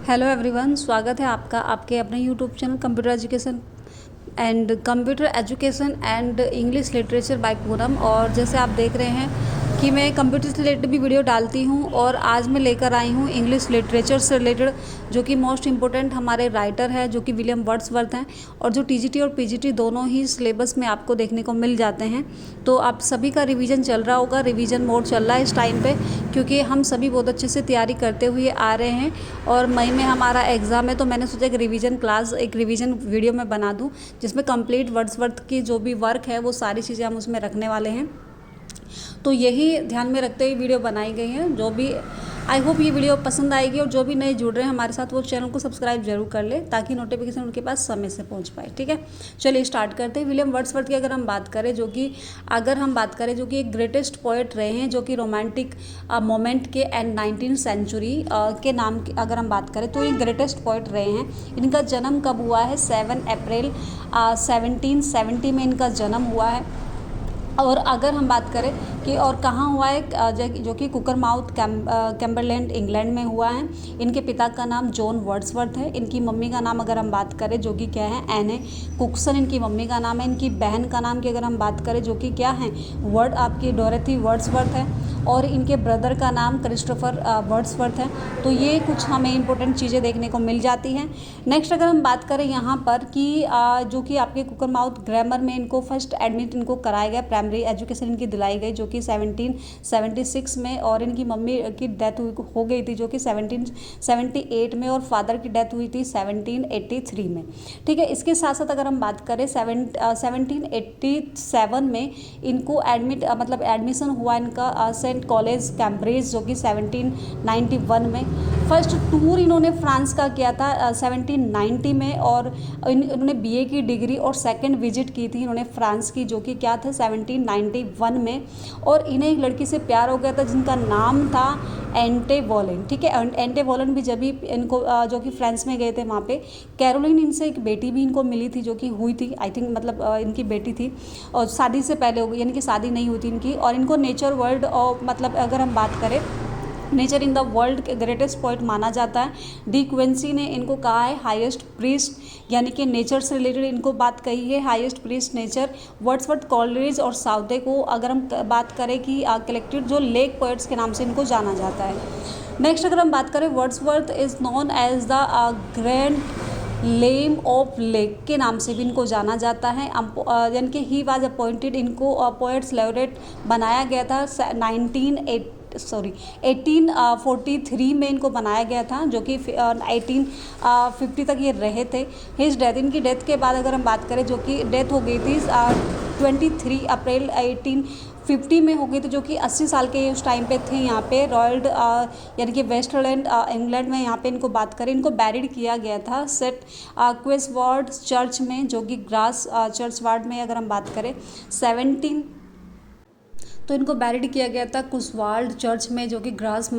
Hello everyone, स्वागत है आपका आपके अपने YouTube channel computer education and English literature bye Poonam. और जैसे आप देख रहे हैं कि मैं कंप्यूटर से रिलेटेड भी वीडियो डालती हूं, और आज मैं लेकर आई हूं इंग्लिश लिटरेचर से रिलेटेड, जो कि मोस्ट इम्पोर्टेंट हमारे राइटर है जो कि विलियम वर्ड्सवर्थ हैं, और जो टीजीटी और पीजीटी दोनों ही सिलेबस में आपको देखने को मिल जाते हैं। तो आप सभी का रिवीजन चल रहा होगा, रिवीजन मोड चल रहा है इस टाइम पे, क्योंकि हम सभी बहुत अच्छे से तैयारी करते हुए आ रहे हैं और मई में हमारा एग्ज़ाम है। तो मैंने सोचा एक रिवीजन क्लास, एक रिवीजन वीडियो मैं बना दूं, जिसमें कंप्लीट वर्ड्सवर्थ की जो भी वर्क है वो सारी चीज़ें हम उसमें रखने वाले हैं। तो यही ध्यान में रखते हुए वीडियो बनाई गई है। जो भी आई होप ये वीडियो पसंद आएगी, और जो भी नए जुड़ रहे हैं हमारे साथ वो चैनल को सब्सक्राइब जरूर कर ले, ताकि नोटिफिकेशन उनके पास समय से पहुंच पाए। ठीक है, चलिए स्टार्ट करते हैं। विलियम वर्ड्सवर्थ की अगर हम बात करें, जो कि एक ग्रेटेस्ट पोएट रहे हैं, जो कि रोमांटिक मोमेंट के एंड 19th सेंचुरी के नाम की अगर हम बात करें तो ये ग्रेटेस्ट पोएट रहे हैं। इनका जन्म कब हुआ है? 7 अप्रैल 1770 में इनका जन्म हुआ है। और अगर हम बात करें कि और कहाँ हुआ है, जो कि कुकरमाउथ कैम्बरलैंड इंग्लैंड में हुआ है। इनके पिता का नाम जॉन वर्ड्सवर्थ है। इनकी मम्मी का नाम अगर हम बात करें, जो कि क्या है, एने कुक्सन इनकी मम्मी का नाम है। इनकी बहन का नाम की अगर हम बात करें, जो कि क्या है, आपकी डोरेथी वर्ड्सवर्थ है। और इनके ब्रदर का नाम क्रिस्टोफर वर्ड्सवर्थ है। तो ये कुछ हमें इंपॉर्टेंट चीज़ें देखने को मिल जाती हैं। नेक्स्ट अगर हम बात करें यहाँ पर कि जो कि आपके कुकरमाउथ ग्रामर में इनको फर्स्ट एडमिट इनको कराया गया, प्राइमरी एजुकेशन इनकी दिलाई गई, जो कि 1776 में। और इनकी मम्मी की डेथ हो गई थी, जो कि 1778 में, और फादर की डेथ हुई थी 1783 में। ठीक है, इसके साथ साथ अगर हम बात करें 1787 में इनको एडमिशन हुआ इनका सेंट कॉलेज कैम्ब्रिज, जो कि 1791 में। फर्स्ट टूर इन्होंने फ्रांस का किया था 1790 में, और इन्होंने बीए की डिग्री और सेकंड विजिट की थी इन्होंने फ्रांस की, जो कि क्या था 1791 में। और इन्हें एक लड़की से प्यार हो गया था जिनका नाम था एंटे वॉलन। ठीक है, एंटे वॉलन भी जब भी इनको जो कि फ्रांस में गए थे, वहाँ पे कैरोलिन इनसे एक बेटी भी इनको मिली थी, जो कि हुई थी, आई थिंक इनकी बेटी थी, और शादी से पहले हो गई, यानी कि शादी नहीं हुई थी इनकी। और इनको नेचर वर्ल्ड और अगर हम बात करें, नेचर इन द वर्ल्ड के ग्रेटेस्ट पोएट माना जाता है। डी क्विंसी ने इनको कहा है हाईएस्ट प्रीस्ट, यानी कि नेचर से रिलेटेड इनको बात कही है, highest priest nature. Wordsworth, Coleridge और साउथे को अगर हम बात करें कि कलेक्टेड जो लेक पोएट्स के नाम से इनको जाना जाता है। नेक्स्ट अगर हम बात करें, Wordsworth is known as the grand lame of lake के नाम से भी इनको जाना जाता है। यानी कि ही वाज अपॉइंटेड, इनको पोएट्स लॉरेट बनाया गया था 1843 में इनको बनाया गया था, जो कि 1850 तक ये रहे थे। हिज डेथ, इनकी डेथ के बाद अगर हम बात करें, जो कि डेथ हो गई थी 23 अप्रैल 1850 में हो गई थी, जो कि 80 साल के उस टाइम पे थे यहाँ पे रॉयल यानी कि वेस्टलैंड इंग्लैंड में। यहाँ पे इनको बात करें, इनको बैरिड किया गया था सेट क्वेसवार्ड चर्च में, जो कि ग्रास चर्च वार्ड में अगर हम बात करें 17, तो इनको बैरिड किया गया था कुसवाल्ड चर्च में, जो कि गर्ल्स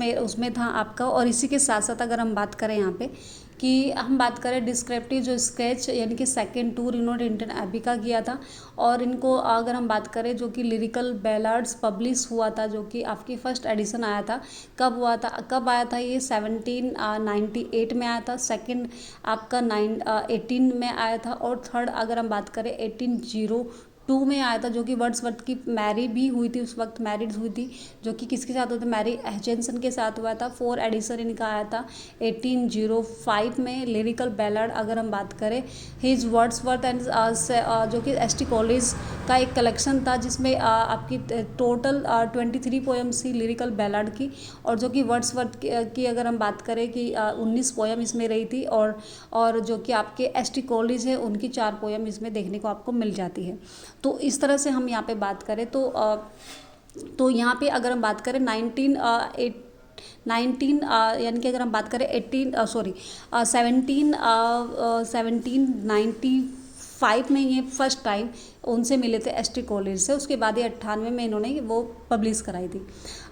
में उसमें था आपका। और इसी के साथ साथ अगर हम बात करें यहाँ पे कि हम बात करें डिस्क्रिप्टिव जो स्केच, यानी कि सेकंड टूर इन्होंने इंडियन एबी का किया था। और इनको अगर हम बात करें, जो कि लिरिकल बैलाड्स पब्लिश हुआ था, जो कि आपकी फर्स्ट एडिशन आया था, कब आया था ये 1798 में आया था। सेकंड आपका 18 में आया था, और थर्ड अगर हम बात करें 1802 में आया था, जो कि वर्ड्सवर्थ की मैरी भी हुई थी, उस वक्त मैरिड हुई थी, जो कि किसके साथ हुआ था, मैरी हचिंसन के साथ हुआ था। 4 एडिशन इनका आया था 1805 में। लिरिकल बैलाड अगर हम बात करें, हिज वर्ड्सवर्थ एंड जो कि एस टी कॉलेज का एक कलेक्शन था, जिसमें आपकी टोटल 23 पोएम्स थी लिरिकल बैलाड की। और जो कि वर्ड्सवर्थ की अगर हम बात करें कि 19 पोएम इसमें रही थी, और जो कि आपके एस टी कॉलेज है उनकी 4 पोएम इसमें देखने को आपको मिल जाती है। तो इस तरह से हम यहाँ पे बात करें तो यहाँ पे अगर हम बात करें 19 यानी कि अगर हम बात करें 1795 में ये फर्स्ट टाइम उनसे मिले थे एसटी कॉलेज से। उसके बाद ये 98 में इन्होंने वो पब्लिश कराई थी।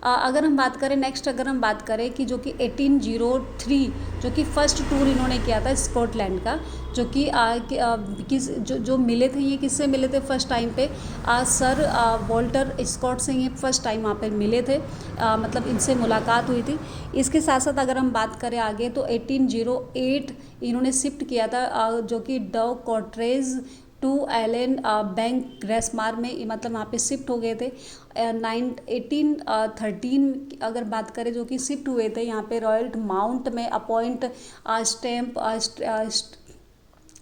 अगर हम बात करें नेक्स्ट, अगर हम बात करें कि जो कि 1803 जो कि फर्स्ट टूर इन्होंने किया था स्कॉटलैंड का, जो कि किस जो मिले थे, ये किससे मिले थे फर्स्ट टाइम पे, सर वॉल्टर स्कॉट से ये फर्स्ट टाइम वहाँ पे मिले थे, मतलब इनसे मुलाकात हुई थी। इसके साथ साथ अगर हम बात करें आगे तो 1808 इन्होंने शिफ्ट किया था जो कि डव कॉट्रेज टू एलन बैंक ग्रेसमार में, मतलब वहाँ पे शिफ्ट हो गए थे। 1813 अगर बात करें जो कि शिफ्ट हुए थे यहाँ पे रॉयल माउंट में अपॉइंट स्टैम्प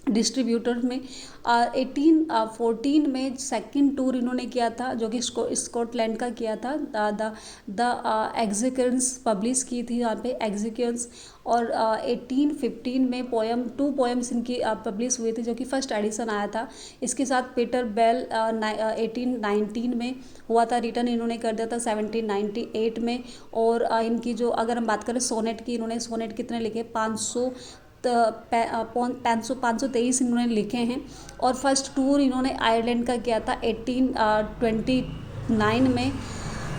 डिस्ट्रीब्यूटर में। 1814 में सेकंड टूर इन्होंने किया था जो कि स्कॉटलैंड का किया था। द एग्जीक्यूशंस पब्लिश की थी यहाँ पे एग्जीक्यूशंस। और 1815 में टू पोएम्स इनकी पब्लिश हुई थी जो कि फर्स्ट एडिशन आया था। इसके साथ पीटर बेल 1819 में हुआ था, रिटर्न इन्होंने कर दिया था 1798 में। और इनकी जो अगर हम बात करें सोनेट की, इन्होंने सोनेट कितने लिखे, 523 इन्होंने लिखे हैं। और फर्स्ट टूर इन्होंने आयरलैंड का किया था 1829 में।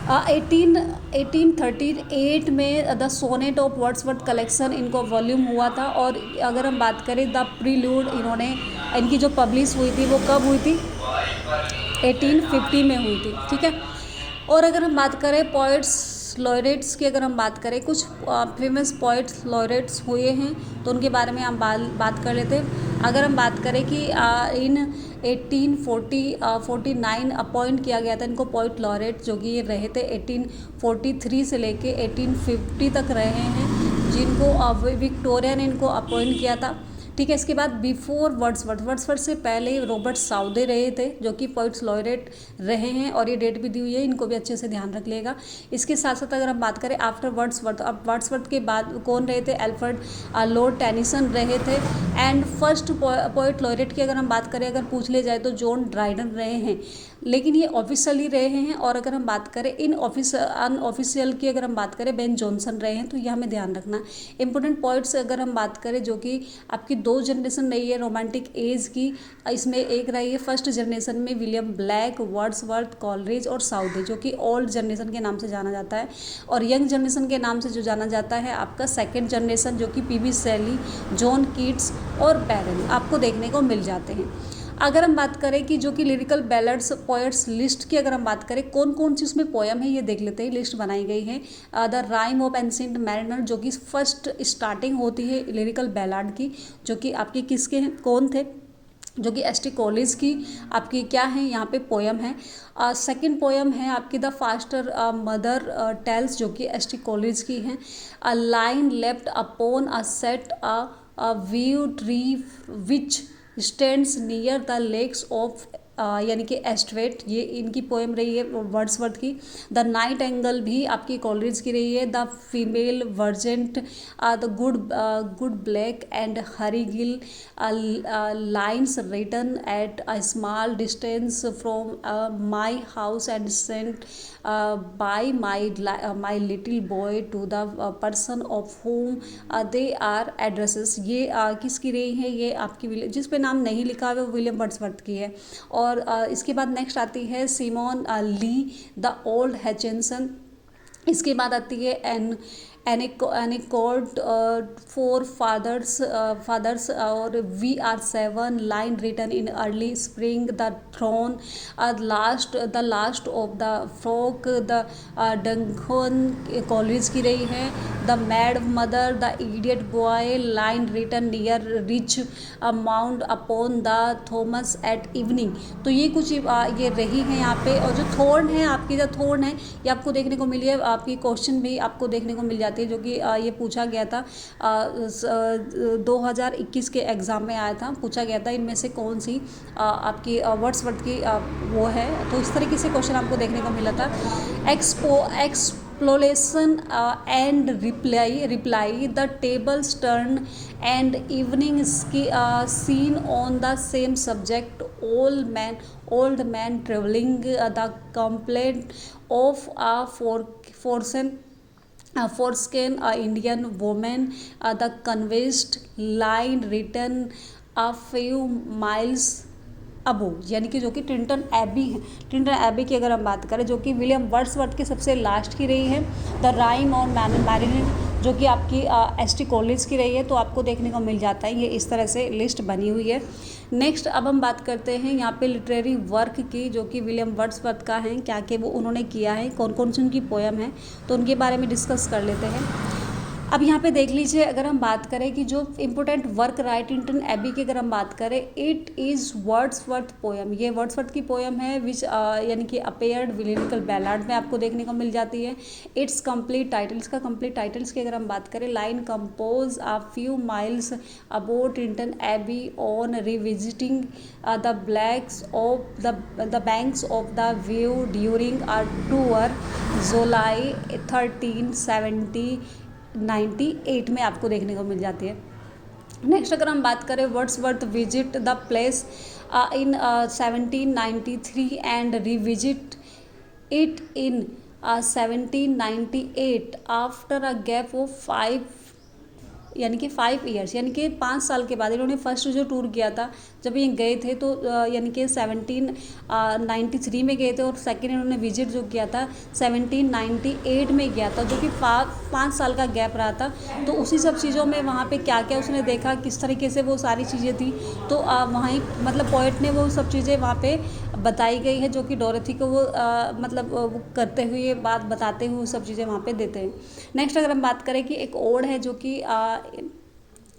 1838 में the sonnet of Wordsworth collection इनको वॉल्यूम हुआ था। और अगर हम बात करें द प्रीलूड, इनकी जो पब्लिश हुई थी वो कब हुई थी, 1850 में हुई थी, ठीक है। और अगर हम बात करें पोइट्स लॉरेट्स की, अगर हम बात करें कुछ फेमस पोइट्स लॉरेट्स हुए हैं तो उनके बारे में हम बात कर लेते हैं। अगर हम बात करें कि इन 1849 अपॉइंट किया गया था इनको पोइट लॉरेट, जो कि ये रहे थे 1843 से लेके 1850 तक रहे हैं, जिनको विक्टोरिया ने इनको अपॉइंट किया था, ठीक है। इसके बाद बिफोर वर्ड्सवर्थ से पहले रॉबर्ट साउदे रहे थे जो कि पोइट्स लॉरेट रहे हैं, और ये डेट भी दी हुई है, इनको भी अच्छे से ध्यान रख लेगा। इसके साथ साथ अगर हम बात करें आफ्टर वर्ड्सवर्थ, अब वर्ड्सवर्थ के बाद कौन रहे थे, एल्फ्रेड लॉर्ड टेनिसन रहे थे। एंड फर्स्ट पोइट लॉरेट की अगर हम बात करें, अगर पूछ ले जाए तो जॉन ड्राइडन रहे हैं, लेकिन ये ऑफिशियली रहे हैं। और अगर हम बात करें अनऑफिशियल की, अगर हम बात करें बेन जॉनसन रहे हैं, तो ये हमें ध्यान रखना। इंपॉर्टेंट पॉइंट्स अगर हम बात करें जो कि आपकी दो जनरेशन रही है रोमांटिक एज की, इसमें एक रही है फर्स्ट जनरेशन में विलियम ब्लैक, वर्ड्सवर्थ, कॉलरिज और साउदे, जो कि ओल्ड जनरेशन के नाम से जाना जाता है। और यंग जनरेशन के नाम से जो जाना जाता है आपका सेकेंड जनरेशन, जो कि पीबी शैली, जॉन कीट्स और बैरन आपको देखने को मिल जाते हैं। अगर हम बात करें कि जो कि लिरिकल बैलड्स पोएट्स लिस्ट की, अगर हम बात करें कौन कौन सी उसमें पोएम है ये देख लेते हैं, लिस्ट बनाई गई है। The rhyme of ancient mariner, जो कि फर्स्ट स्टार्टिंग होती है लिरिकल बैलाड की, जो कि आपके किसके हैं, कौन थे, जो कि एसटी कॉलेज की आपकी क्या है यहाँ पे पोएम है। सेकंड पोएम है आपकी द फास्टर मदर टेल्स, जो कि एसटी कॉलेज की है। A line left upon a set a view tree which stands near the lakes of यानी कि एस्ट्रेट, ये इनकी पोएम रही है वर्ड्सवर्थ की। द नाइट एंगल भी आपकी कॉलरिज की रही है। The female vagrant, the goody Blake and Harry Gill, lines written at a small distance from my house and sent by my little boy to the person of whom they are addressed, ये किसकी रही है, ये आपकी जिस पे नाम नहीं लिखा है वो विलियम वर्ड्सवर्थ की है। और इसके बाद नेक्स्ट आती है Simon Lee the old huntsman. इसके बाद आती है एनिकोर्ड फॉर फादर्स और we are 7 line written in early spring, the thorn, the last of the flock, the dungeon Coleridge की रही है। The mad mother, the idiot boy, line written near Richmond upon the Thomas at evening. तो ये कुछ ये रही है यहाँ पे। और जो थोर्न है आपकी, जो थोर्न है ये आपको देखने को मिली है, आपकी क्वेश्चन भी आपको देखने को मिल जाती है, जो कि ये पूछा गया था 2021 के एग्ज़ाम में आया था, पूछा गया था इनमें से कौन सी आपकी वर्ड्सवर्थ की वो है। तो इस तरीके से क्वेश्चन आपको देखने को मिला था। Exploration and reply the tables turn and evening scene on the same subject, old man traveling, the complaint of a foreskin Indian woman, the conveyed line written a few miles अबो, यानी कि जो कि Tintern AB है। Tintern Abbey की अगर हम बात करें, जो कि विलियम वर्ड्सवर्थ के सबसे लास्ट की रही है। द राइम ऑन मैरिलिन, जो कि आपकी एस.टी. कॉलेज की रही है, तो आपको देखने को मिल जाता है। ये इस तरह से लिस्ट बनी हुई है। नेक्स्ट अब हम बात करते हैं यहाँ पे लिटरेरी वर्क की, जो कि विलियम वर्ड्सवर्थ का है, क्या कि वो उन्होंने किया है, कौन कौन सी उनकी पोयम है, तो उनके बारे में डिस्कस कर लेते हैं। अब यहाँ पे देख लीजिए, अगर हम बात करें कि जो important work write Tintern Abbey की अगर हम बात करें, इट इज़ वर्ड्सवर्थ पोयम, ये वर्ड्सवर्थ की पोयम है, विच यानी कि अपेयर्ड लिरिकल बैलाड में आपको देखने को मिल जाती है। इट्स कंप्लीट टाइटल्स का कंप्लीट टाइटल्स की अगर हम बात करें, line composed a few miles about Tintern Abbey on revisiting the blacks of the banks of the view during a tour July 1398 में आपको देखने को मिल जाती है। नेक्स्ट अगर हम बात करें, Wordsworth visit the place in 1793 and revisit it in 1798 after a gap of 5 years, यानी कि 5 साल के बाद इन्होंने फर्स्ट जो टूर किया था, जब ये गए थे तो यानी कि 1793 में गए थे, और सेकेंड इन्होंने विजिट जो किया था 1798 में किया था, जो कि 5 साल का गैप रहा था। तो उसी सब चीज़ों में वहाँ पे क्या क्या उसने देखा, किस तरीके से वो सारी चीज़ें थी, तो वहीं मतलब पोएट ने वो सब चीज़ें वहाँ पे बताई गई है, जो कि डोरेथी को वो मतलब वो करते हुए बात बताते हुए वो सब चीज़ें वहाँ पे देते हैं। नेक्स्ट अगर हम बात करें कि एक ओड है, जो कि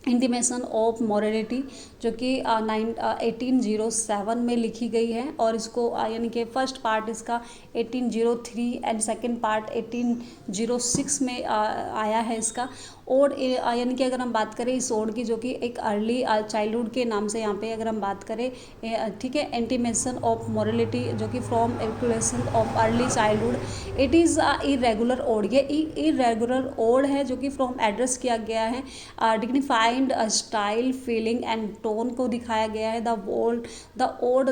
इंटीमेशन ऑफ मॉरलिटी, जो कि 1807 में लिखी गई है, और इसको यानी कि फर्स्ट पार्ट इसका 1803 एंड सेकंड पार्ट 1806 में आया है इसका। ओड यानी कि अगर हम बात करें इस ओड की, जो कि एक अर्ली चाइल्डहुड के नाम से यहाँ पे अगर हम बात करें, ठीक है, इंटीमेशन ऑफ मॉरलिटी, जो कि from education of early childhood, it is irregular ode. ये इरेगुलर ओड है, जो कि फ्रॉम एड्रेस किया गया है, dignified style, feeling and tone को दिखाया गया है। द ओड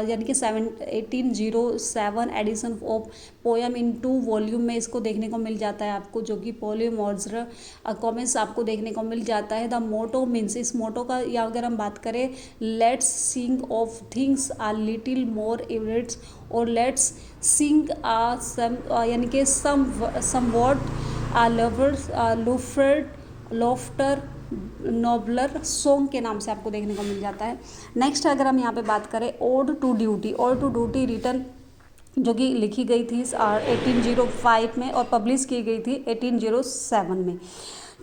यानी कि 1807 edition of poem in 2 volume में इसको देखने को मिल जाता है आपको, जो कि पॉलीमॉर्जर कॉमेंट्स आपको देखने को मिल जाता है। द मोटो मीन्स, इस मोटो का या अगर हम बात करें, let's sing of things are little more इवरेट्स, और लेट्स सिंग यानी कि somewhat lovers loftier nobler song के नाम से आपको देखने को मिल जाता है। नेक्स्ट अगर हम यहाँ पे बात करें, ओड टू ड्यूटी रिटन, जो कि लिखी गई थी 1805 में और पब्लिश की गई थी 1807 में,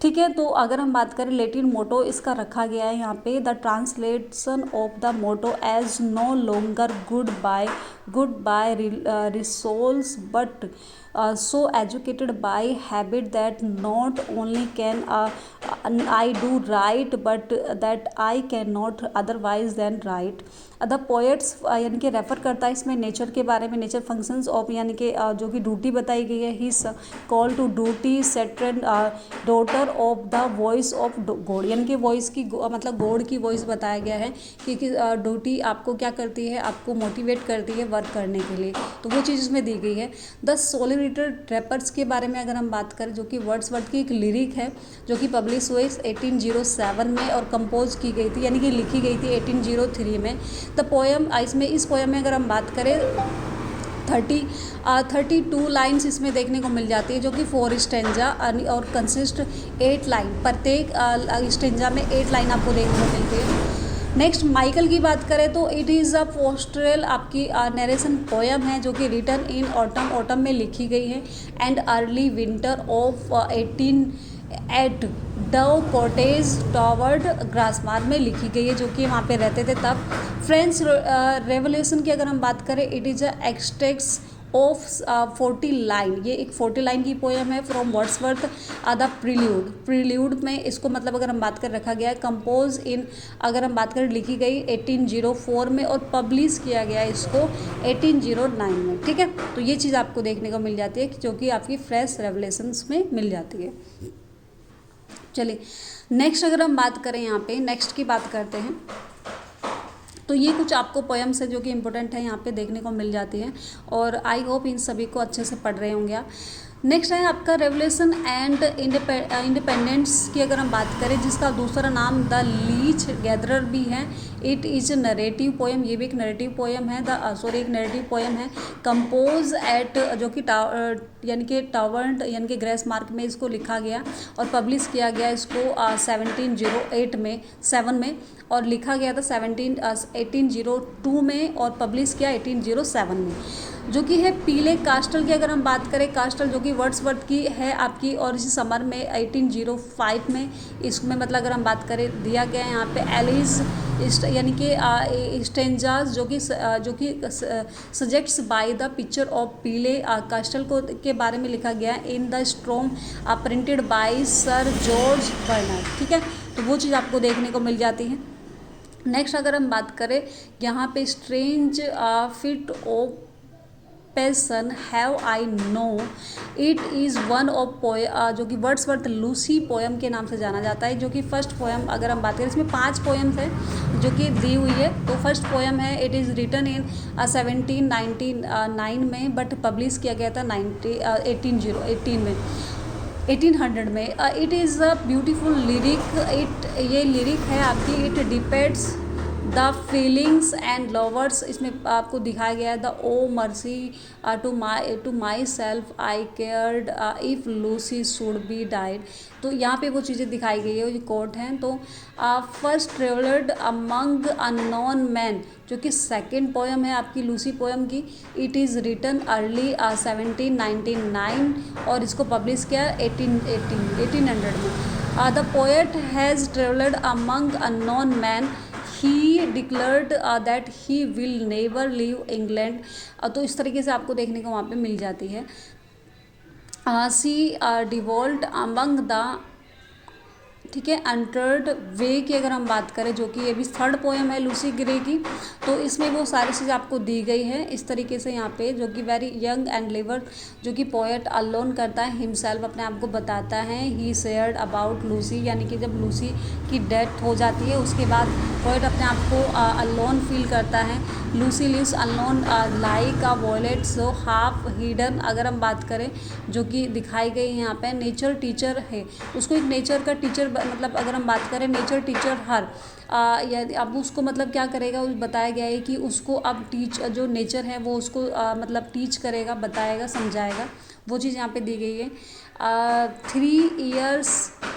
ठीक है। तो अगर हम बात करें लैटिन मोटो, इसका रखा गया है यहाँ पे, the translation of the motto as no longer good by रिसोल्स but so educated by habit that not only can I do right but that I cannot otherwise than right। The poets यानी कि refer करता है इसमें nature के बारे में, nature functions of, यानी कि जो कि ड्यूटी बताई गई है, he call to duty stern daughter of the voice of god, यानी कि वॉइस की मतलब गॉड की वॉइस बताया गया है, क्योंकि ड्यूटी आपको क्या करती है, आपको मोटिवेट करती है वर्क करने के लिए, तो वो चीज़ इसमें दी गई है। द सोलिटरी ट्रैपर्स के बारे में अगर हम बात करें, जो कि वर्ड्सवर्थ की एक लिरिक है, जो कि पब्लिश हुई 1807 में और कंपोज की गई थी, यानी कि लिखी गई थी 1803 में। द पोएम, इस पोएम में अगर हम बात करें 32 लाइन्स इसमें देखने को मिल जाती है, जो कि 4 स्टेंजा और कंसिस्ट 8 लाइन, प्रत्येक स्टेंजा में 8 लाइन आपको देखने को मिलती है। नेक्स्ट माइकल की बात करें तो इट इज़ अ पोस्टरल आपकी नरेशन पोएम है, जो कि रिटन इन ऑटम में लिखी गई है and early winter of 18 dove cottage toward Grasmere में लिखी गई है, जो कि वहाँ पे रहते थे तब। फ्रेंच रेवोल्यूशन की अगर हम बात करें, it is a extracts of 40 line, ये एक 40 लाइन की पोएम है फ्रॉम वर्ड्सवर्थ द प्रील्यूड में इसको मतलब अगर हम बात कर रखा गया है। कंपोज इन अगर हम बात करें, लिखी गई 1804 में और पब्लिश किया गया इसको 1809 में, ठीक है। तो ये चीज़ आपको देखने को मिल जाती है, जो कि आपकी फ्रेश रेवलेशंस में मिल जाती है। चलिए नेक्स्ट अगर हम बात करें, यहाँ पे नेक्स्ट की बात करते हैं, तो ये कुछ आपको पोएम्स है जो कि इम्पोर्टेंट है यहाँ पे देखने को मिल जाती है, और आई होप इन सभी को अच्छे से पढ़ रहे होंगे आप। नेक्स्ट है आपका रेवोल्यूशन एंड इंडिपेंडेंस की अगर हम बात करें, जिसका दूसरा नाम द लीच गैदरर भी है। इट इज़ नरेटिव पोएम, ये भी एक नरेटिव पोएम है। एक नरेटिव पोएम है। कंपोज एट, जो कि यानी कि टावर्ड यानी कि ग्रेस मार्क में इसको लिखा गया और पब्लिश किया गया इसको 1708 में 7 में, और लिखा गया था 1802 में और पब्लिश किया 1807 में। जो कि है पीले कास्टल की अगर हम बात करें, कास्टल जो कि वर्ड्सवर्थ की है आपकी, और इसी समर में 1805 में इसमें मतलब अगर हम बात करें दिया गया है यहाँ पे एलिस यानी कि स्टेंजास जो कि सजेक्ट्स बाय द पिक्चर ऑफ पीले कास्टल को के बारे में लिखा गया है in the स्ट्रोम printed by sir George Bernard. ठीक है, तो वो चीज़ आपको देखने को मिल जाती है। नेक्स्ट अगर हम बात करें यहाँ पे strange fit of passion have I know, it is one of जो कि वर्ड्सवर्थ लूसी पोएम के नाम से जाना जाता है। जो कि फर्स्ट पोएम अगर हम बात करें, इसमें 5 पोएम्स हैं जो कि दी हुई है। तो फर्स्ट पोएम है, इट इज़ रिटन इन 1799 में, बट पब्लिश किया गया था 1800 में। It is a beautiful lyric, ये लिरिक है आपकी। It depends the feelings and lovers, इसमें आपको दिखाया गया है the oh mercy to my self I cared if Lucy should be died. तो यहाँ पे वो चीज़ें दिखाई गई है, ये कोट हैं। तो first travelled among unknown men, जो कि सेकेंड पोएम है आपकी लूसी पोएम की। इट इज़ रिटन अर्ली 1799 और इसको पब्लिश किया 1800 में। The poet has travelled among unknown men, he declared that he will never leave England. तो इस तरीके से आपको देखने को वहाँ पे मिल जाती है। सी डिवॉल्ट अमंग द, ठीक है, अनटर्ड वे की अगर हम बात करें, जो कि ये भी थर्ड पोएम है लूसी ग्रे की। तो इसमें वो सारी चीज़ आपको दी गई है इस तरीके से यहाँ पे, जो कि वेरी यंग एंड लिवर, जो कि पोएट अलोन करता है हिमसेल्फ, अपने आप को बताता है। ही शेयर्ड अबाउट लूसी, यानी कि जब लूसी की डेथ हो जाती है उसके बाद पोएट अपने आप को अलोन फील करता है। Lucy lives alone like a violet so half hidden अगर हम बात करें, जो कि दिखाई गई है यहाँ पे। नेचर टीचर है, उसको एक नेचर का टीचर मतलब अगर हम बात करें नेचर टीचर हर, या अब उसको मतलब क्या करेगा, उस बताया गया है कि उसको अब जो नेचर है वो उसको मतलब टीच करेगा, बताएगा, समझाएगा। वो चीज़ यहाँ पे दी गई है। 3 years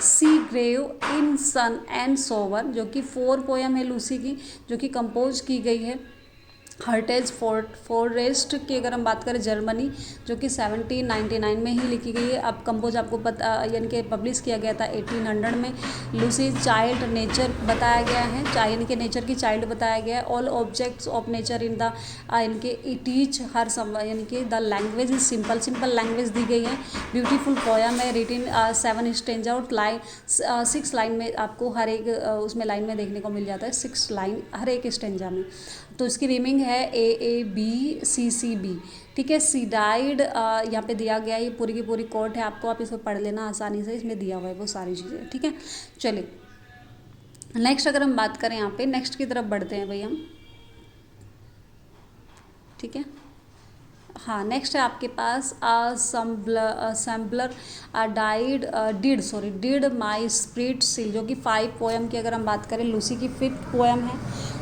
she grave in sun and shower, जो कि 4 पोएम है लूसी की, जो कि कंपोज की गई है। हर्टेज फॉरेस्ट की अगर हम बात करें जर्मनी, जो कि 1799 में ही लिखी गई है। अब कंपोज आपको पता यानी कि पब्लिश किया गया था 1800 में। लूसी चाइल्ड नेचर बताया गया है, यानी कि नेचर की चाइल्ड बताया गया है। All objects of nature in the यानी कि टीच हर यानी कि the language is simple language दी गई है। ब्यूटीफुल पोएम है, रिटिन 7 स्टेंजा और 6 लाइन में आपको हर एक उसमें लाइन में देखने को मिल जाता है, 6 लाइन हर एक स्टेंजा में। तो इसकी रीमिंग है AABCCB। ठीक है, सी डाइड यहाँ पे दिया गया है, ये पूरी की पूरी कोट है आपको, आप इसको पढ़ लेना आसानी से, इसमें दिया हुआ है वो सारी चीज़ें। ठीक है, चलिए नेक्स्ट अगर हम बात करें यहाँ पे, नेक्स्ट की तरफ बढ़ते हैं भाई हम। ठीक है, हाँ, नेक्स्ट है आपके पास सैम्बलर डिड माई स्प्रिट सील, जो कि 5 पोएम की अगर हम बात करें लूसी की 5th पोएम है।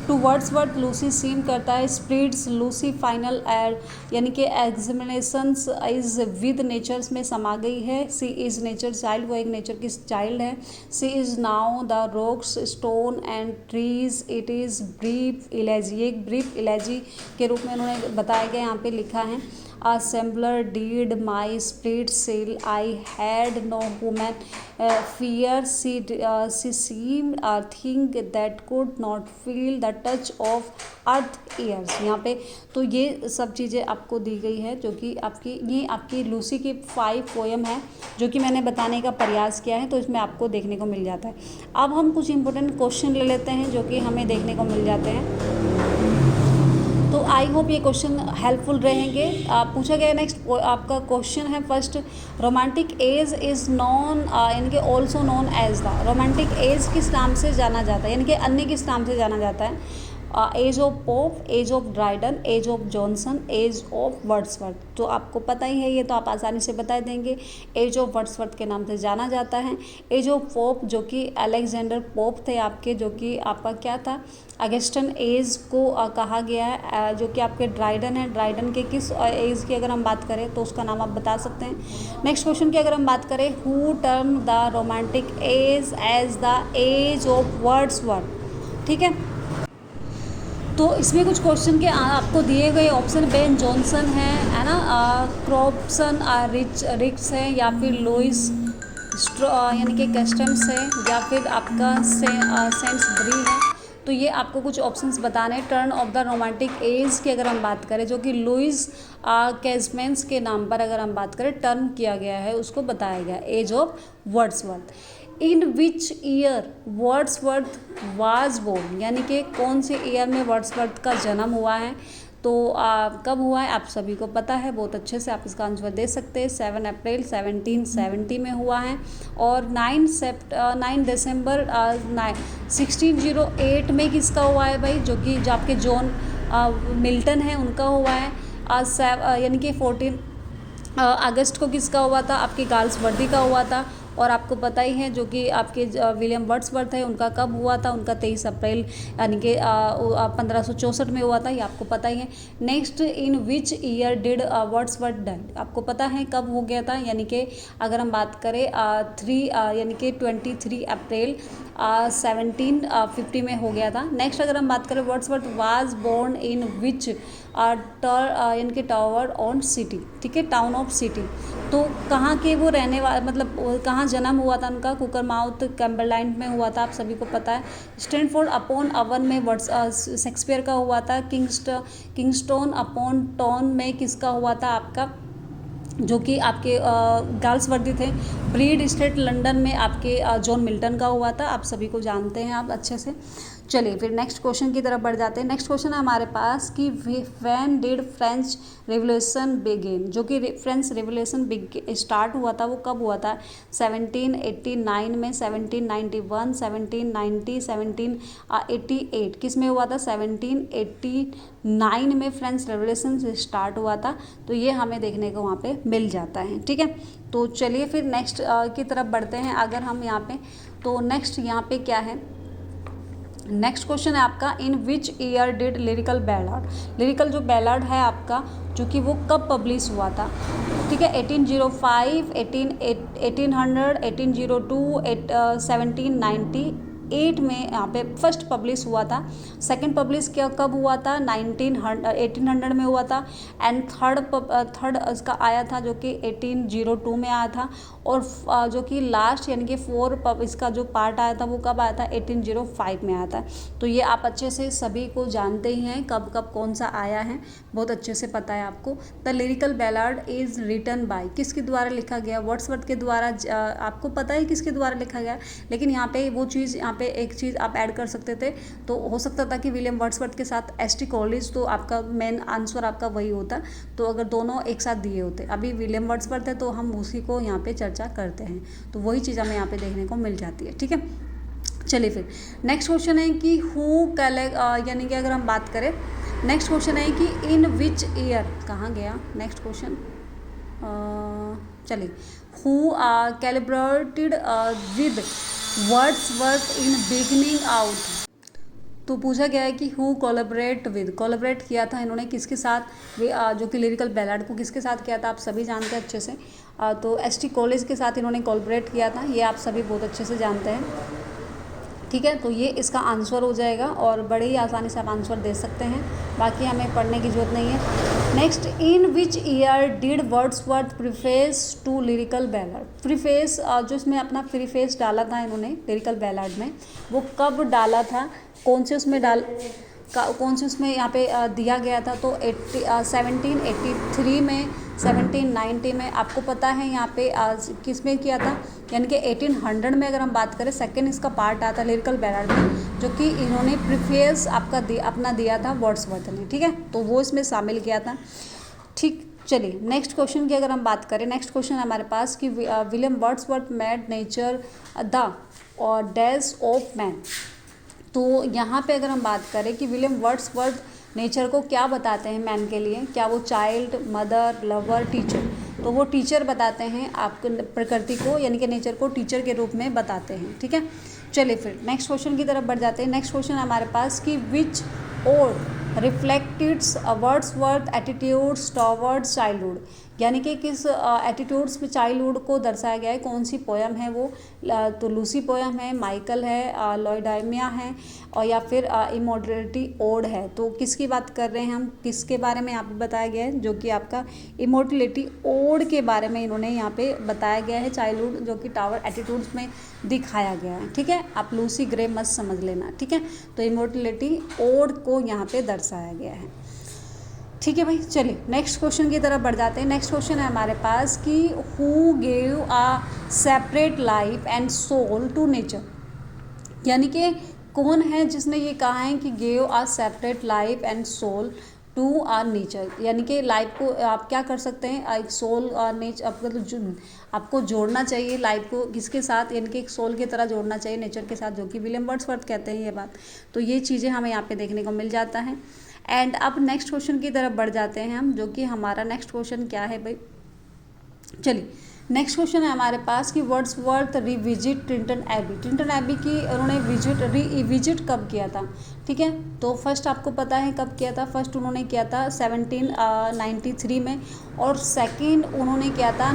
टू वर्ड्सवर्थ लूसी सीम करता है स्प्रिट्स लूसी फाइनल एड, यानी कि एग्जामिनेशंस इज विद नेचर्स में समा गई है। सी इज़ नेचर चाइल्ड, वो एक नेचर की चाइल्ड है। She is now the rocks stone and trees, it is brief elegy, एक ब्रीफ इलेजी के रूप में उन्होंने बताया गया, यहाँ पे लिखा है। Assembler did my spirit seal, I had no human fear, she seemed a thing that could not feel the touch of earth ears। यहाँ पे तो ये सब चीज़ें आपको दी गई है, जो कि ये आपकी लूसी की 5 पोएम है, जो कि मैंने बताने का प्रयास किया है, तो इसमें आपको देखने को मिल जाता है। अब हम कुछ इंपॉर्टेंट क्वेश्चन ले लेते हैं जो कि हमें देखने को मिल जाते हैं। तो आई होप ये क्वेश्चन हेल्पफुल रहेंगे। पूछा गया नेक्स्ट आपका क्वेश्चन है first, romantic age is known यानी कि also known as the, romantic age किस नाम से जाना जाता है, यानी कि अन्य किस नाम से जाना जाता है। Age of Pope, age of Dryden, age of Johnson, age of Wordsworth. तो आपको पता ही है ये, तो आप आसानी से बता देंगे। एज ऑफ वर्ड्सवर्थ के नाम से जाना जाता है। एज ऑफ पोप जो कि अलेक्जेंडर पोप थे आपके, जो कि आपका क्या था, अगस्टन एज को कहा गया है। जो कि आपके ड्राइडन है, ड्राइडन के किस एज की अगर हम बात करें तो उसका नाम आप बता सकते हैं। नेक्स्ट क्वेश्चन की अगर हम बात करें, who term the romantic age as the age of Wordsworth. ठीक है, तो इसमें कुछ क्वेश्चन के आपको दिए गए ऑप्शन बेन जॉनसन है ना, क्रॉप्सन रिक्स है, या फिर लुइस यानी कि कस्टम्स है, या फिर आपका सेंसबरी है। तो ये आपको कुछ ऑप्शंस बताने हैं। Turn off the romantic as की अगर हम बात करें, जो कि लुइस कैसमेंस के नाम पर अगर हम बात करें टर्न किया गया है, उसको बताया गया age of Wordsworth. In which year Wordsworth was born, यानी कि कौन से ईयर में वर्ड्सवर्थ का जन्म हुआ है। तो कब हुआ है आप सभी को पता है, बहुत अच्छे से आप इसका आंसर दे सकते हैं। 7 अप्रैल 1770 में हुआ है। और 9 दिसंबर 1608 में किसका हुआ है भाई, जो कि जो आपके जॉन मिल्टन है उनका हुआ है। यानी कि 14 अगस्त को किसका हुआ था, आपके गाल्सवर्दी का हुआ था। और आपको पता ही है जो कि आपके विलियम वर्ड्सवर्थ है उनका कब हुआ था, उनका 23 अप्रैल यानी कि 1564 में हुआ था, ये आपको पता ही है। Next, in which year did Wordsworth died, आपको पता है कब हो गया था, यानी कि अगर हम बात करें 23 अप्रैल 1750 में हो गया था। नेक्स्ट अगर हम बात करें, वर्ड्सवर्थ वाज बोर्न इन विच यानी कि टावर ऑन सिटी, ठीक है, टाउन ऑफ सिटी। तो कहाँ के वो रहने वाले, मतलब कहाँ जन्म हुआ था उनका, कुकरमाउथ कैम्बरलैंड में हुआ था, आप सभी को पता है। स्टैनफोर्ड अपॉन अवन में शेक्सपियर का हुआ था। किंगस्टोन अपॉन टॉन में किसका हुआ था आपका, जो कि आपके गाल्सवर्दी थे। ब्रीड स्ट्रीट लंदन में आपके जॉन मिल्टन का हुआ था, आप सभी को जानते हैं आप अच्छे से। चलिए फिर नेक्स्ट क्वेश्चन की तरफ बढ़ जाते हैं। नेक्स्ट क्वेश्चन है हमारे पास कि when did French revolution begin, जो कि फ्रेंच रेवोल्यूशन स्टार्ट हुआ था वो कब हुआ था, 1789 में, 1791, 1790, 1788, किस में हुआ था, 1789 में फ्रेंच रेवोल्यूशन स्टार्ट हुआ था। तो ये हमें देखने को वहाँ पे मिल जाता है, ठीक है। तो चलिए फिर नेक्स्ट की तरफ बढ़ते हैं अगर हम यहाँ पे, तो नेक्स्ट यहाँ पे क्या है, नेक्स्ट क्वेश्चन है आपका, in which year did lyrical ballad, lyrical जो बैलार्ड है आपका, जो कि वो कब पब्लिश हुआ था, ठीक है। 1805, 1800, 1802, 1798 में यहाँ पे फर्स्ट पब्लिश हुआ था। सेकंड पब्लिश क्या कब हुआ था, 1800 में हुआ था। एंड थर्ड इसका आया था जो कि 1802 में आया था। और जो कि लास्ट यानी कि इसका जो पार्ट आया था वो कब आया था, 1805 में आया था। तो ये आप अच्छे से सभी को जानते ही हैं कब कब कौन सा आया है, बहुत अच्छे से पता है आपको। The lyrical ballad is written by, किसके द्वारा लिखा गया, वर्ड्सवर्थ के द्वारा। आपको पता है किसके द्वारा लिखा गया, लेकिन यहाँ पे वो चीज़, यहाँ पे एक चीज़ आप ऐड कर सकते थे, तो हो सकता था कि विलियम वर्ड्सवर्थ के साथ एस टी कॉलेज, तो आपका मेन आंसर आपका वही होता। तो अगर दोनों एक साथ दिए होते, अभी विलियम वर्ड्सवर्थ है तो हम उसी को यहाँ पे चर्चा करते हैं, तो वही चीज़ हमें यहाँ पे देखने को मिल जाती है, ठीक है। चलिए फिर नेक्स्ट क्वेश्चन है कि यानी कि अगर हम बात करें, नेक्स्ट क्वेश्चन है कि इन विच ईयर, कहाँ गया नेक्स्ट क्वेश्चन, चलिए, who calibrated with Wordsworth in beginning out. तो पूछा गया है कि हु कोलैबोरेट किया था इन्होंने किसके साथ, जो कि लिरिकल बैलार्ड को किसके साथ किया था, आप सभी जानते हैं अच्छे से। तो एस टी कॉलेज के साथ इन्होंने कोलैबोरेट किया था, ये आप सभी बहुत अच्छे से जानते हैं, ठीक है। तो ये इसका आंसर हो जाएगा और बड़े ही आसानी से आप आंसर दे सकते हैं, बाकी हमें पढ़ने की ज़रूरत नहीं है। Next, in which year did Wordsworth preface to lyrical ballad, preface जो इसमें अपना प्रीफेस डाला था इन्होंने लिरिकल बैलार्ड में, वो कब डाला था, कौन से उसमें यहाँ पे दिया गया था, तो 1783 में, 1790 में, आपको पता है यहाँ पे किस में किया था, यानी कि 1800 में अगर हम बात करें, सेकंड इसका पार्ट आता है लिरिकल बैलार्ड में, जो कि इन्होंने प्रीफेस अपना दिया था वर्ड्सवर्थ ने, ठीक है, तो वो इसमें शामिल किया था, ठीक। चलिए नेक्स्ट क्वेश्चन की अगर हम बात करें, नेक्स्ट क्वेश्चन हमारे पास कि William Wordsworth made nature the और डैश ऑफ मैन। तो यहाँ पे अगर हम बात करें कि विलियम वर्ड्सवर्थ नेचर को क्या बताते हैं मैन के लिए, क्या वो चाइल्ड, मदर, लवर, टीचर, तो वो टीचर बताते हैं आपको, प्रकृति को यानी कि नेचर को टीचर के रूप में बताते हैं। ठीक है, चलिए फिर नेक्स्ट क्वेश्चन की तरफ बढ़ जाते हैं। नेक्स्ट क्वेश्चन हमारे पास कि विच और रिफ्लेक्टेड्स वर्ड्सवर्थ एटीट्यूड्स टॉवर्ड्स चाइल्डहुड, यानी कि किस एटीट्यूड्स में चाइल्डहुड को दर्शाया गया है, कौन सी पोयम है वो, तो लूसी पोयम है, माइकल है, लॉयडाइमिया है, और या फिर इमोर्टलिटी ओड है। तो किसकी बात कर रहे हैं हम, किसके बारे में यहाँ पे बताया गया है, जो कि आपका इमोर्टलिटी ओड के बारे में इन्होंने यहाँ पे बताया गया है, चाइल्डहुड जो कि टावर एटीट्यूड्स में दिखाया गया है। ठीक है, आप लूसी ग्रे मत समझ लेना। ठीक है, तो इमोर्टलिटी ओड को यहाँ पे दर्शाया गया है। ठीक है भाई, चलिए नेक्स्ट क्वेश्चन की तरफ बढ़ जाते हैं। नेक्स्ट क्वेश्चन है हमारे पास कि who gave a separate life and soul to nature, यानी कि कौन है जिसने ये कहा है कि gave a separate life and soul to our nature, यानी कि लाइफ को आप क्या कर सकते हैं, एक सोल और नेचर आपको जोड़ना चाहिए लाइफ को किसके साथ, यानी कि एक सोल की तरह जोड़ना चाहिए नेचर के साथ, जो कि विलियम वर्ड्सवर्थ कहते हैं ये बात। तो ये चीज़ें हमें यहाँ पे देखने को मिल जाता है। एंड अब नेक्स्ट क्वेश्चन की तरफ बढ़ जाते हैं हम, जो कि हमारा नेक्स्ट क्वेश्चन क्या है भाई, चलिए नेक्स्ट क्वेश्चन है हमारे पास कि वर्ड्सवर्थ रिविजिट ट्रिंटन एबी। ट्रिंटन एबी की उन्होंने रिविजिट कब किया था। ठीक है, तो फर्स्ट आपको पता है कब किया था, फर्स्ट उन्होंने किया था 1793 में, और सेकंड उन्होंने किया था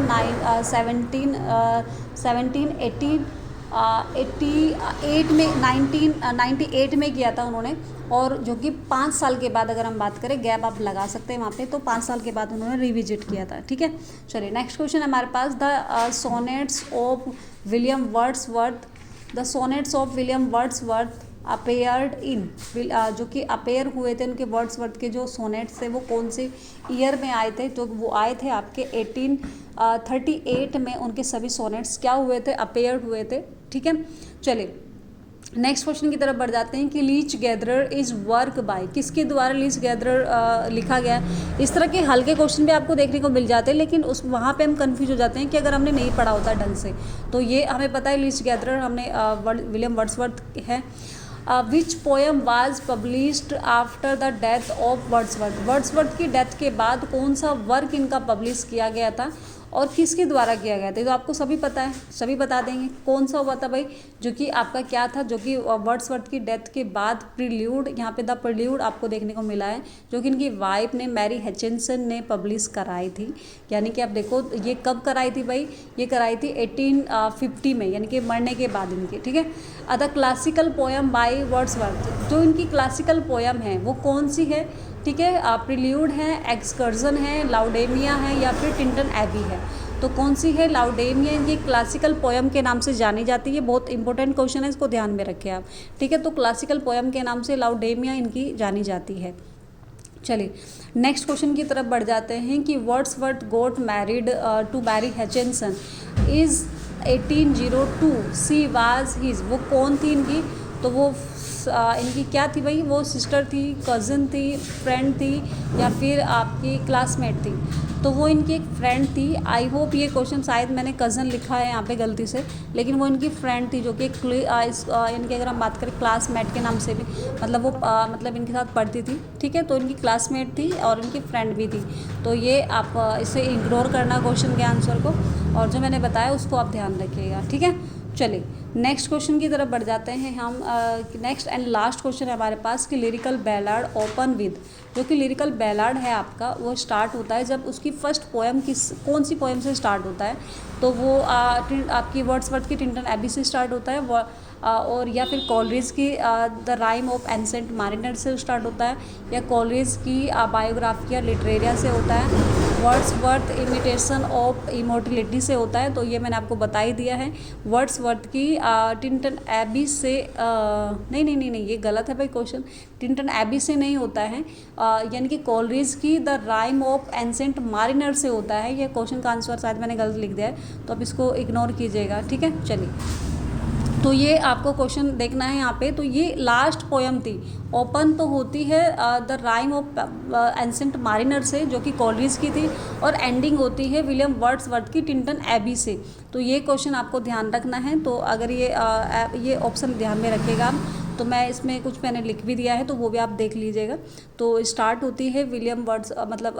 1998 में किया था उन्होंने, और जो कि 5 साल के बाद, अगर हम बात करें गैप आप लगा सकते हैं वहाँ पे, तो 5 साल के बाद उन्होंने रिविजिट किया था। ठीक है, चलिए नेक्स्ट क्वेश्चन हमारे पास the sonnets of William Wordsworth, the sonnets of William Wordsworth appeared in, जो कि अपेयर हुए थे उनके वर्ड्सवर्थ के जो सोनेट्स थे वो कौन से ईयर में आए थे, तो वो आए थे आपके 1838 में, उनके सभी सोनेट्स क्या हुए थे, अपेयर हुए थे। ठीक है, चलिए नेक्स्ट क्वेश्चन की तरफ बढ़ जाते हैं कि leech gatherer is work by, किसके द्वारा लीच गैदरर लिखा गया है। इस तरह के हल्के क्वेश्चन भी आपको देखने को मिल जाते हैं, लेकिन उस वहाँ पे हम कंफ्यूज हो जाते हैं कि अगर हमने नहीं पढ़ा होता ढंग से। तो ये हमें पता है लीच गैदरर हमने विलियम वर्ड्सवर्थ है। Which poem was published after the death of Wordsworth, Wordsworth की डेथ के बाद कौन सा वर्क इनका पब्लिश किया गया था और किसके द्वारा किया गया था, तो आपको सभी पता है, सभी बता देंगे कौन सा हुआ था भाई, जो कि आपका क्या था, जो कि वर्ड्सवर्थ की डेथ के बाद प्रील्यूड, यहाँ पे द प्रील्यूड आपको देखने को मिला है, जो कि इनकी वाइफ ने मैरी हचिंसन ने पब्लिश कराई थी। यानी कि आप देखो ये कब कराई थी भाई, ये कराई थी 1850 में, यानी कि मरने के बाद इनके। ठीक है, the classical poem by Wordsworth, जो इनकी क्लासिकल पोएम है वो कौन सी है। ठीक है, प्रील्यूड है, एक्सकर्जन है, लाउडेमिया है, या फिर टिंटन एबी है। तो कौन सी है, लाउडेमिया इनकी क्लासिकल पोएम के नाम से जानी जाती है। बहुत इंपॉर्टेंट क्वेश्चन है, इसको ध्यान में रखें आप। ठीक है, तो क्लासिकल पोएम के नाम से लाउडेमिया इनकी जानी जाती है। चलिए नेक्स्ट क्वेश्चन की तरफ बढ़ जाते हैं कि Wordsworth got married to Mary Hutchinson is 1802, she was his, वो कौन थी इनकी, तो वो इनकी क्या थी भाई, वो सिस्टर थी, कज़न थी, फ्रेंड थी, या फिर आपकी क्लासमेट थी। तो वो इनकी एक फ्रेंड थी। आई होप ये क्वेश्चन, शायद मैंने कज़न लिखा है यहाँ पे गलती से, लेकिन वो इनकी फ्रेंड थी, जो कि इनकी अगर हम बात करें क्लासमेट के नाम से भी, मतलब वो मतलब इनके साथ पढ़ती थी। ठीक है, तो इनकी क्लासमेट थी और इनकी फ्रेंड भी थी। तो ये आप इसे इग्नोर करना क्वेश्चन के आंसर को, और जो मैंने बताया उसको आप ध्यान रखिएगा। ठीक है, चलिए नेक्स्ट क्वेश्चन की तरफ बढ़ जाते हैं हम। नेक्स्ट एंड लास्ट क्वेश्चन है हमारे पास कि लिरिकल बैलाड ओपन विद, जो कि लिरिकल बैलाड है आपका, वो स्टार्ट होता है जब उसकी फर्स्ट पोएम कौन सी पोएम से स्टार्ट होता है, तो वो आपकी वर्ड्सवर्थ की टिंटन एबी से स्टार्ट होता है, और या फिर कॉलरिज की द राइम ऑफ एंसेंट मारिनर से स्टार्ट होता है, या कॉलरिज की बायोग्राफिया लिटरेरिया से होता है, वर्ड्सवर्थ इमिटेशन ऑफ इमोर्टलिटी से होता है। तो ये मैंने आपको बता ही दिया है। वर्ड्सवर्थ की टिंटन एबी से नहीं, ये गलत है भाई क्वेश्चन, टिंटन एबी से नहीं होता है, यानी कि कॉलरिज की द राइम ऑफ एंसेंट मारिनर से होता है। ये क्वेश्चन का आंसर शायद मैंने गलत लिख दिया है, तो आप इसको इग्नोर कीजिएगा। ठीक है, चलिए तो ये आपको क्वेश्चन देखना है यहाँ पे। तो ये लास्ट पोएम थी, ओपन तो होती है द राइम ऑफ एंसेंट मारिनर से, जो कि कॉलरिज की थी, और एंडिंग होती है विलियम वर्ड्सवर्थ की टिंटन एबी से। तो ये क्वेश्चन आपको ध्यान रखना है। तो अगर ये ऑप्शन ध्यान में रखिएगा आप, तो मैं इसमें कुछ मैंने लिख भी दिया है, तो वो भी आप देख लीजिएगा। तो स्टार्ट होती है विलियम वर्ड्स मतलब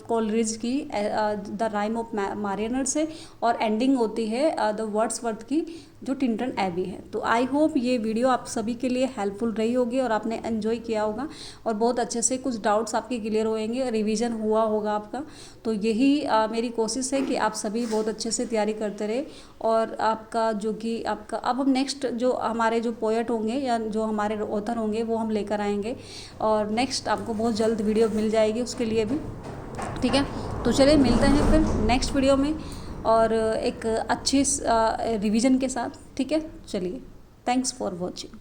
कोलरिज की द राइम ऑफ मारियनर से, और एंडिंग होती है द वर्ड्सवर्थ की जो टिंटन एबी है। तो आई होप ये वीडियो आप सभी के लिए हेल्पफुल रही होगी और आपने एंजॉय किया होगा और बहुत अच्छे से कुछ डाउट्स आपके क्लियर होएंगे, रिवीजन हुआ होगा आपका। तो यही मेरी कोशिश है कि आप सभी बहुत अच्छे से तैयारी करते रहे, और आपका जो कि आपका अब हम नेक्स्ट जो हमारे जो पोएट होंगे या जो हमारे ऑथर होंगे वो हम लेकर आएंगे, और नेक्स्ट आपको बहुत जल्द वीडियो मिल जाएगी उसके लिए भी, ठीक है। तो चलिए मिलते हैं फिर नेक्स्ट वीडियो में और एक अच्छी रिवीजन के साथ, ठीक है। चलिए, थैंक्स फॉर वॉचिंग।